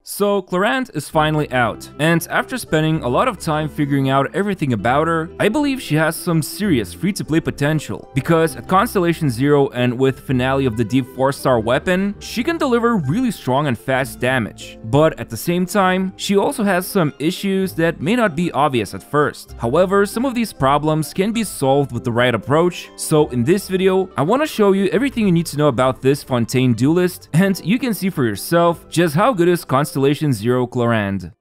So Clorant is finally out, and after spending a lot of time figuring out everything about her, I believe she has some serious free-to-play potential, because at Constellation Zero and with Finale of the Deep 4-star weapon, she can deliver really strong and fast damage. But at the same time, she also has some issues that may not be obvious at first. However, some of these problems can be solved with the right approach, so in this video, I want to show you everything you need to know about this Fontaine duelist, and you can see for yourself just how good is Constellation Zero Clorant.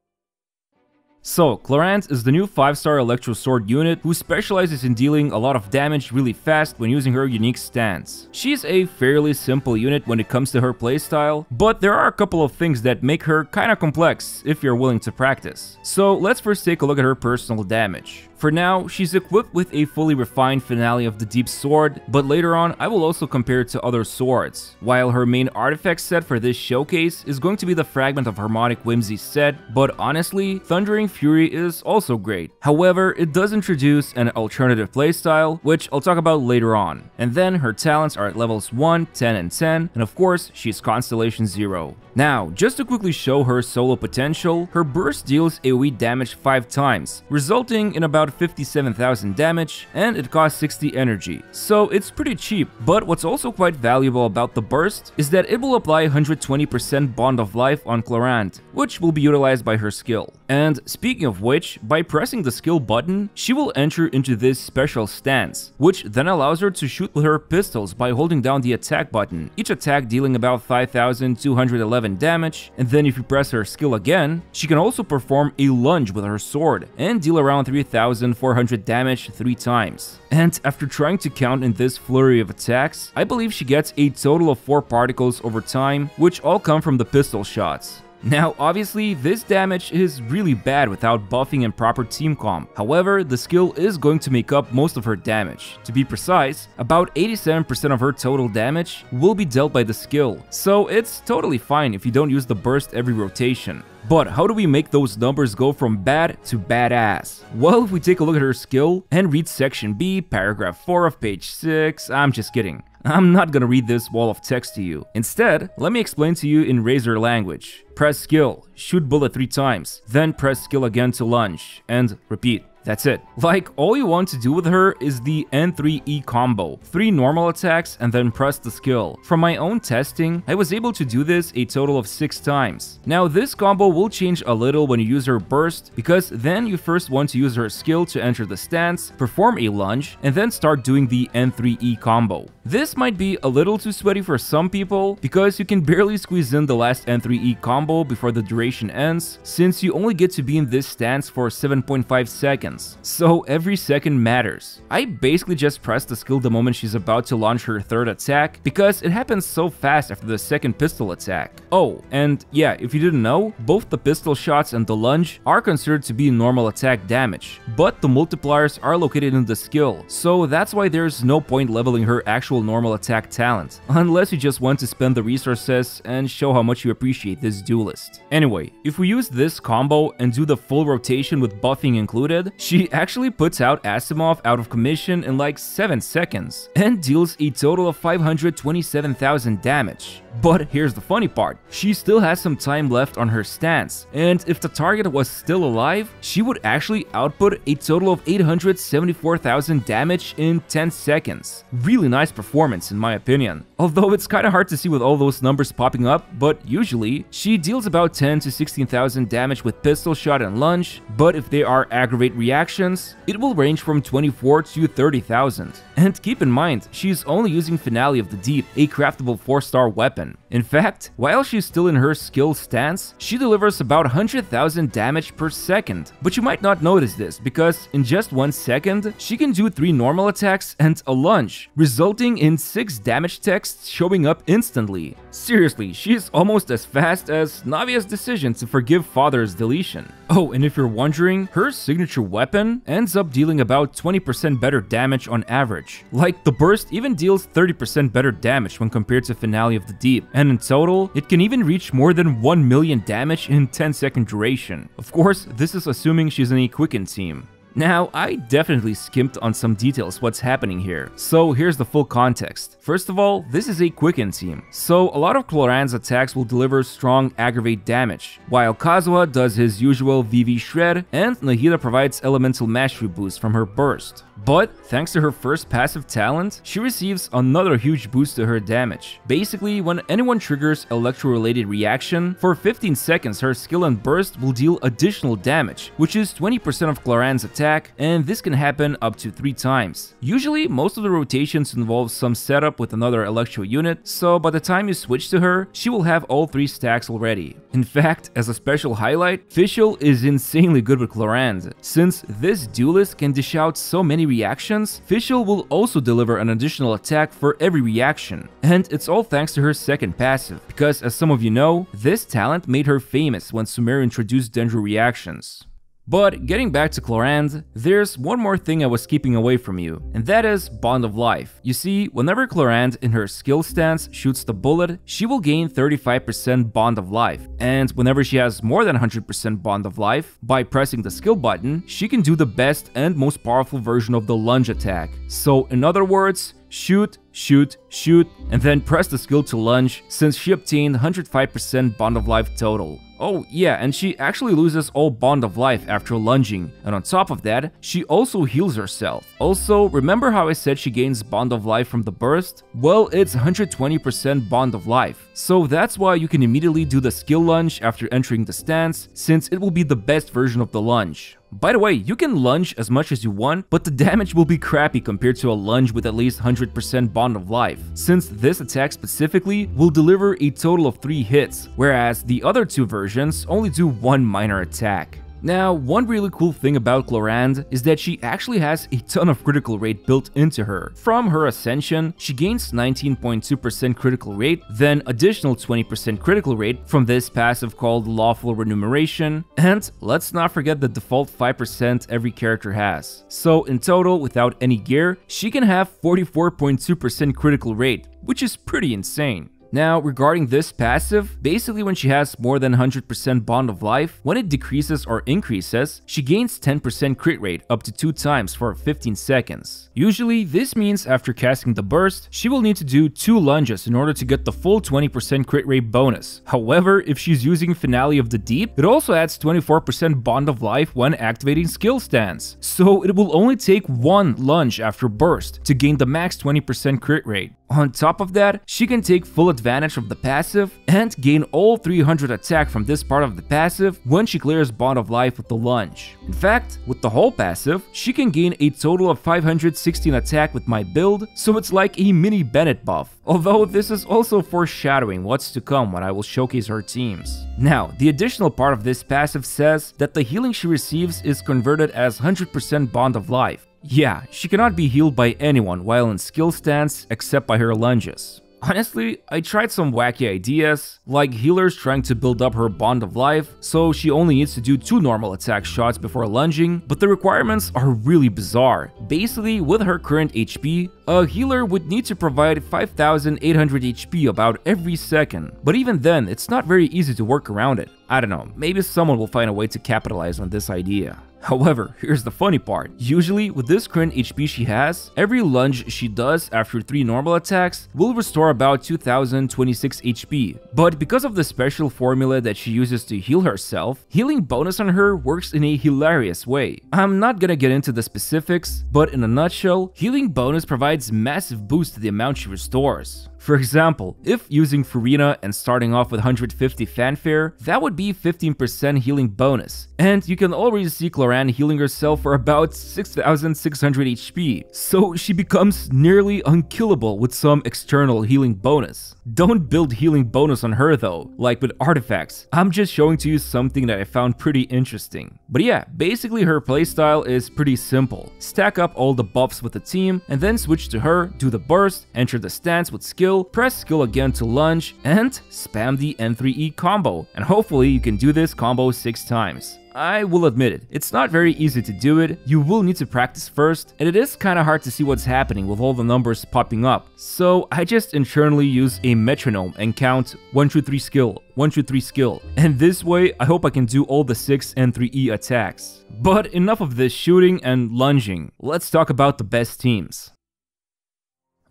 So, Clorant is the new 5-star Electro Sword unit who specializes in dealing a lot of damage really fast when using her unique stance. She's a fairly simple unit when it comes to her playstyle, but there are a couple of things that make her kinda complex if you're willing to practice. So let's first take a look at her personal damage. For now, she's equipped with a fully refined Finale of the Deep sword, but later on I will also compare it to other swords. While her main artifact set for this showcase is going to be the Fragment of Harmonic Whimsy set, but honestly, Thundering Fury is also great. However, it does introduce an alternative playstyle, which I'll talk about later on. And then her talents are at levels 1, 10, and 10, and of course, she's Constellation Zero. Now, just to quickly show her solo potential, her burst deals AoE damage 5 times, resulting in about 57,000 damage, and it costs 60 energy. So it's pretty cheap, but what's also quite valuable about the burst is that it will apply 120% Bond of Life on Clorant, which will be utilized by her skill. And speaking of which, by pressing the skill button, she will enter into this special stance, which then allows her to shoot with her pistols by holding down the attack button, each attack dealing about 5,211 damage, and then if you press her skill again, she can also perform a lunge with her sword and deal around 3,400 damage 3 times. And after trying to count in this flurry of attacks, I believe she gets a total of 4 particles over time, which all come from the pistol shots. Now, obviously, this damage is really bad without buffing and proper team comp. However, the skill is going to make up most of her damage. To be precise, about 87% of her total damage will be dealt by the skill, so it's totally fine if you don't use the burst every rotation. But how do we make those numbers go from bad to badass? Well, if we take a look at her skill and read section B, paragraph 4 of page 6, I'm just kidding. I'm not gonna read this wall of text to you. Instead, let me explain to you in Razor language. Press skill, shoot bullet 3 times, then press skill again to lunge, and repeat. That's it. Like, all you want to do with her is the N3E combo. 3 normal attacks and then press the skill. From my own testing, I was able to do this a total of 6 times. Now, this combo will change a little when you use her burst, because then you first want to use her skill to enter the stance, perform a lunge, and then start doing the N3E combo. This might be a little too sweaty for some people, because you can barely squeeze in the last N3E combo before the duration ends, since you only get to be in this stance for 7.5 seconds. So every second matters. I basically just press the skill the moment she's about to launch her 3rd attack, because it happens so fast after the 2nd pistol attack. Oh, and yeah, if you didn't know, both the pistol shots and the lunge are considered to be normal attack damage, but the multipliers are located in the skill, so that's why there's no point leveling her actual normal attack talent, unless you just want to spend the resources and show how much you appreciate this duelist. Anyway, if we use this combo and do the full rotation with buffing included, she actually puts out Asimov out of commission in like 7 seconds, and deals a total of 527,000 damage. But here's the funny part, she still has some time left on her stance, and if the target was still alive, she would actually output a total of 874,000 damage in 10 seconds. Really nice performance in my opinion. Although it's kinda hard to see with all those numbers popping up, but usually, she deals about 10 to 16,000 damage with pistol shot and lunge, but if they are aggravate reactions, it will range from 24 to 30,000. And keep in mind, she's only using Finale of the Deep, a craftable 4-star weapon. In fact, while she's still in her skill stance, she delivers about 100,000 damage per second. But you might not notice this, because in just 1 second, she can do 3 normal attacks and a lunge, resulting in 6 damage texts showing up instantly. Seriously, she's almost as fast as Navia's decision to forgive Father's deletion. Oh, and if you're wondering, her signature weapon ends up dealing about 20% better damage on average. Like, the burst even deals 30% better damage when compared to Finale of the Deep, and in total, it can even reach more than 1 million damage in 10-second duration. Of course, this is assuming she's in a Quicken team. Now, I definitely skimped on some details what's happening here, so here's the full context. First of all, this is a Quicken team, so a lot of Cloran's attacks will deliver strong aggravate damage, while Kazuha does his usual VV Shred, and Nahida provides elemental mastery boost from her burst. But thanks to her first passive talent, she receives another huge boost to her damage. Basically, when anyone triggers electro-related reaction, for 15 seconds her skill and burst will deal additional damage, which is 20% of Cloran's attack, and this can happen up to 3 times. Usually, most of the rotations involve some setup with another electro unit, so by the time you switch to her, she will have all 3 stacks already. In fact, as a special highlight, Fischl is insanely good with Cloran. Since this duelist can dish out so many reactions, Fischl will also deliver an additional attack for every reaction. And it's all thanks to her second passive, because as some of you know, this talent made her famous when Sumeru introduced Dendro reactions. But getting back to Cloran, there's one more thing I was keeping away from you, and that is Bond of Life. You see, whenever Cloran in her skill stance shoots the bullet, she will gain 35% Bond of Life, and whenever she has more than 100% Bond of Life, by pressing the skill button, she can do the best and most powerful version of the lunge attack. So in other words, shoot, shoot, shoot, and then press the skill to lunge, since she obtained 105% Bond of Life total. Oh yeah, and she actually loses all Bond of Life after lunging, and on top of that, she also heals herself. Also, remember how I said she gains Bond of Life from the burst? Well, it's 120% Bond of Life, so that's why you can immediately do the skill lunge after entering the stance, since it will be the best version of the lunge. By the way, you can lunge as much as you want, but the damage will be crappy compared to a lunge with at least 100% Bond of Life, since this attack specifically will deliver a total of 3 hits, whereas the other 2 versions only do 1 minor attack. Now, one really cool thing about Cloran is that she actually has a ton of critical rate built into her. From her ascension, she gains 19.2% critical rate, then additional 20% critical rate from this passive called Lawful Remuneration, and let's not forget the default 5% every character has. So in total, without any gear, she can have 44.2% critical rate, which is pretty insane. Now, regarding this passive, basically when she has more than 100% Bond of Life, when it decreases or increases, she gains 10% crit rate up to 2 times for 15 seconds. Usually, this means after casting the burst, she will need to do 2 lunges in order to get the full 20% crit rate bonus. However, if she's using Finale of the Deep, it also adds 24% Bond of Life when activating skill stance. So it will only take 1 lunge after burst to gain the max 20% crit rate. On top of that, she can take full advantage of the passive and gain all 300 attack from this part of the passive when she clears Bond of Life with the lunge. In fact, with the whole passive, she can gain a total of 516 attack with my build, so it's like a mini Bennett buff. Although this is also foreshadowing what's to come when I will showcase her teams. Now, the additional part of this passive says that the healing she receives is converted as 100% Bond of Life. Yeah, she cannot be healed by anyone while in skill stance except by her lunges. Honestly, I tried some wacky ideas, like healers trying to build up her Bond of Life, so she only needs to do 2 normal attack shots before lunging, but the requirements are really bizarre. Basically, with her current HP, a healer would need to provide 5,800 HP about every second, but even then, it's not very easy to work around it. I don't know, maybe someone will find a way to capitalize on this idea. However, here's the funny part. Usually, with this current HP she has, every lunge she does after 3 normal attacks will restore about 2026 HP. But because of the special formula that she uses to heal herself, healing bonus on her works in a hilarious way. I'm not gonna get into the specifics, but in a nutshell, healing bonus provides massive boost to the amount she restores. For example, if using Furina and starting off with 150 Fanfare, that would be 15% healing bonus. And you can already see Cloran healing herself for about 6,600 HP, so she becomes nearly unkillable with some external healing bonus. Don't build healing bonus on her though, like with artifacts. I'm just showing to you something that I found pretty interesting. But yeah, basically her playstyle is pretty simple. Stack up all the buffs with the team, and then switch to her, do the burst, enter the stance with skill, press skill again to lunge, and spam the N3E combo. And hopefully you can do this combo 6 times. I will admit it, it's not very easy to do it, you will need to practice first, and it is kinda hard to see what's happening with all the numbers popping up. So I just internally use a metronome and count 1, 2, 3 skill, 1, 2, 3 skill. And this way, I hope I can do all the 6 and 3E attacks. But enough of this shooting and lunging. Let's talk about the best teams.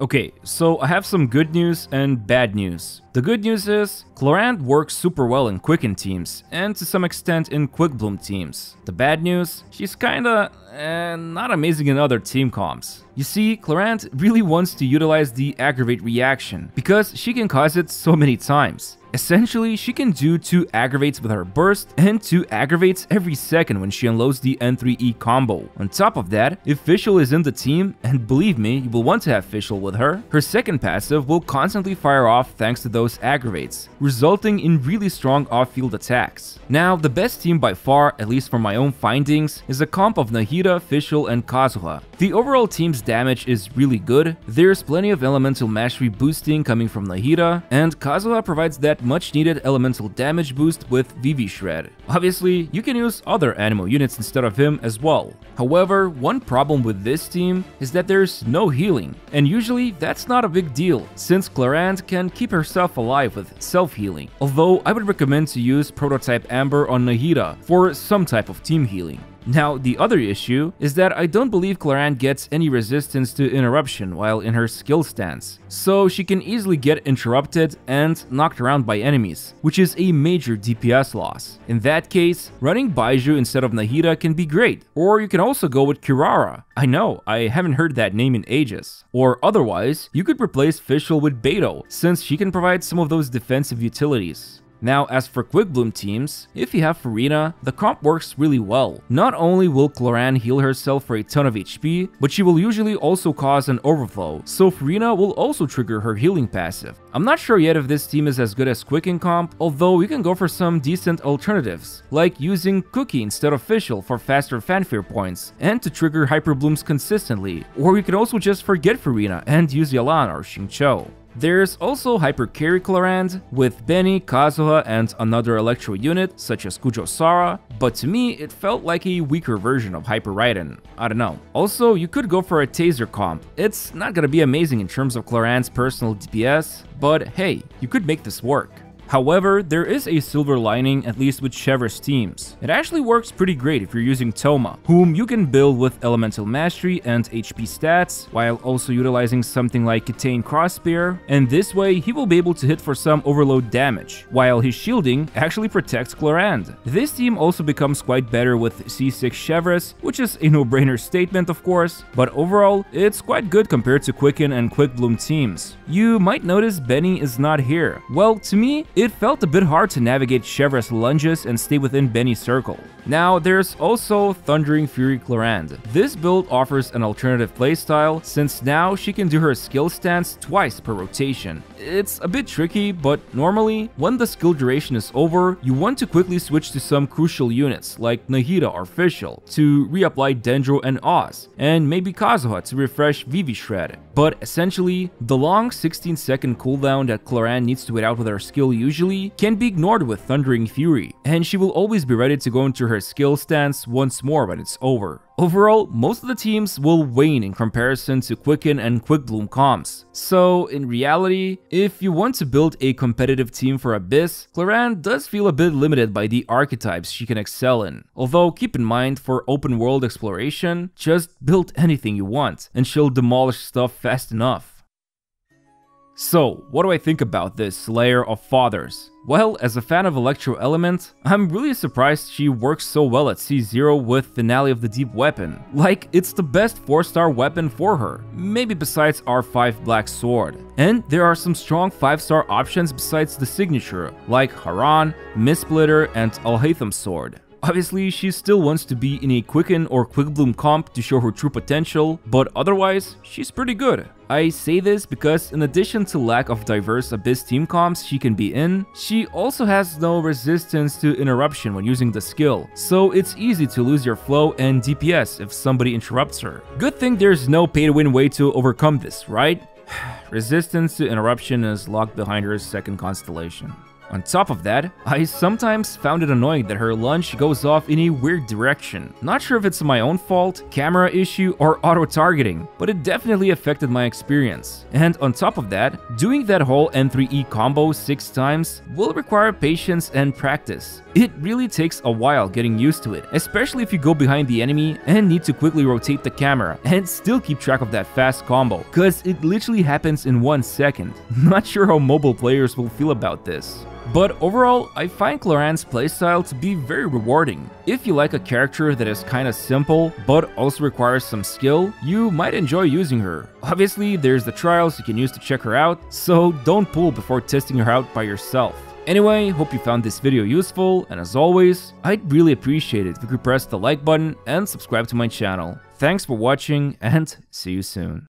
Okay, so I have some good news and bad news. The good news is, Clorant works super well in Quicken teams, and to some extent in Quick Bloom teams. The bad news, she's kinda not amazing in other team comps. You see, Clorant really wants to utilize the Aggravate reaction, because she can cause it so many times. Essentially, she can do 2 aggravates with her burst and 2 aggravates every second when she unloads the N3E combo. On top of that, if Fischl is in the team, and believe me, you will want to have Fischl with her, her second passive will constantly fire off thanks to those aggravates, resulting in really strong off-field attacks. Now, the best team by far, at least from my own findings, is a comp of Nahida, Fischl, and Kazuha. The overall team's damage is really good, there's plenty of elemental mastery boosting coming from Nahida, and Kazuha provides that much needed elemental damage boost with Vivi Shred. Obviously, you can use other Anemo units instead of him as well. However, one problem with this team is that there's no healing, and usually that's not a big deal, since Clorant can keep herself alive with self-healing, although I would recommend to use Prototype Amber on Nahida for some type of team healing. Now, the other issue is that I don't believe Clorant gets any resistance to interruption while in her skill stance, so she can easily get interrupted and knocked around by enemies, which is a major DPS loss. In that case, running Baizhu instead of Nahida can be great, or you can also go with Kirara. I know, I haven't heard that name in ages. Or otherwise, you could replace Fischl with Beidou, since she can provide some of those defensive utilities. Now, as for Quick Bloom teams, if you have Furina, the comp works really well. Not only will Clorant heal herself for a ton of HP, but she will usually also cause an overflow, so Furina will also trigger her healing passive. I'm not sure yet if this team is as good as Quicken comp, although you can go for some decent alternatives, like using Cookie instead of Fischl for faster fanfare points, and to trigger Hyper Blooms consistently, or you can also just forget Furina and use Yalan or Xingqiu. There's also Hyper Carry Clorant with Benny, Kazuha, and another Electro unit such as Kujo Sara, but to me it felt like a weaker version of Hyper Raiden. I don't know. Also, you could go for a Taser comp. It's not gonna be amazing in terms of Clorant's personal DPS, but hey, you could make this work. However, there is a silver lining, at least with Chevre's teams. It actually works pretty great if you're using Thoma, whom you can build with Elemental Mastery and HP stats, while also utilizing something like Kitane Crossbear, and this way he will be able to hit for some overload damage, while his shielding actually protects Clorant. This team also becomes quite better with C6 Chevre's, which is a no-brainer statement of course, but overall, it's quite good compared to Quicken and Quick Bloom teams. You might notice Benny is not here. Well, to me, it felt a bit hard to navigate Chevre's lunges and stay within Benny's circle. Now, there's also Thundering Fury Clorant. This build offers an alternative playstyle, since now she can do her skill stance twice per rotation. It's a bit tricky, but normally, when the skill duration is over, you want to quickly switch to some crucial units like Nahida or Fischl to reapply Dendro and Oz, and maybe Kazuha to refresh Vivi Shred. But essentially, the long 16-second cooldown that Clorant needs to wait out with her skill usually can be ignored with Thundering Fury, and she will always be ready to go into her skill stance once more when it's over. Overall, most of the teams will wane in comparison to Quicken and Quick Bloom comps. So, in reality, if you want to build a competitive team for Abyss, Clorant does feel a bit limited by the archetypes she can excel in. Although, keep in mind, for open world exploration, just build anything you want, and she'll demolish stuff fast enough. So, what do I think about this Slayer of Fathers? Well, as a fan of Electro Element, I'm really surprised she works so well at C0 with Finale of the Deep weapon. Like, it's the best 4-star weapon for her, maybe besides R5 Black Sword. And there are some strong 5-star options besides the signature, like Haran, Mistsplitter, and Alhaitham Sword. Obviously, she still wants to be in a Quicken or Quick Bloom comp to show her true potential, but otherwise, she's pretty good. I say this because in addition to lack of diverse Abyss team comps she can be in, she also has no resistance to interruption when using the skill, so it's easy to lose your flow and DPS if somebody interrupts her. Good thing there's no pay-to-win way to overcome this, right? Resistance to interruption is locked behind her second constellation. On top of that, I sometimes found it annoying that her lunge goes off in a weird direction. Not sure if it's my own fault, camera issue, or auto-targeting, but it definitely affected my experience. And on top of that, doing that whole N3E combo 6 times will require patience and practice. It really takes a while getting used to it, especially if you go behind the enemy and need to quickly rotate the camera and still keep track of that fast combo, cause it literally happens in 1 second. Not sure how mobile players will feel about this. But overall, I find Cloran's playstyle to be very rewarding. If you like a character that is kinda simple, but also requires some skill, you might enjoy using her. Obviously, there's the trials you can use to check her out, so don't pull before testing her out by yourself. Anyway, hope you found this video useful, and as always, I'd really appreciate it if you could press the like button and subscribe to my channel. Thanks for watching, and see you soon.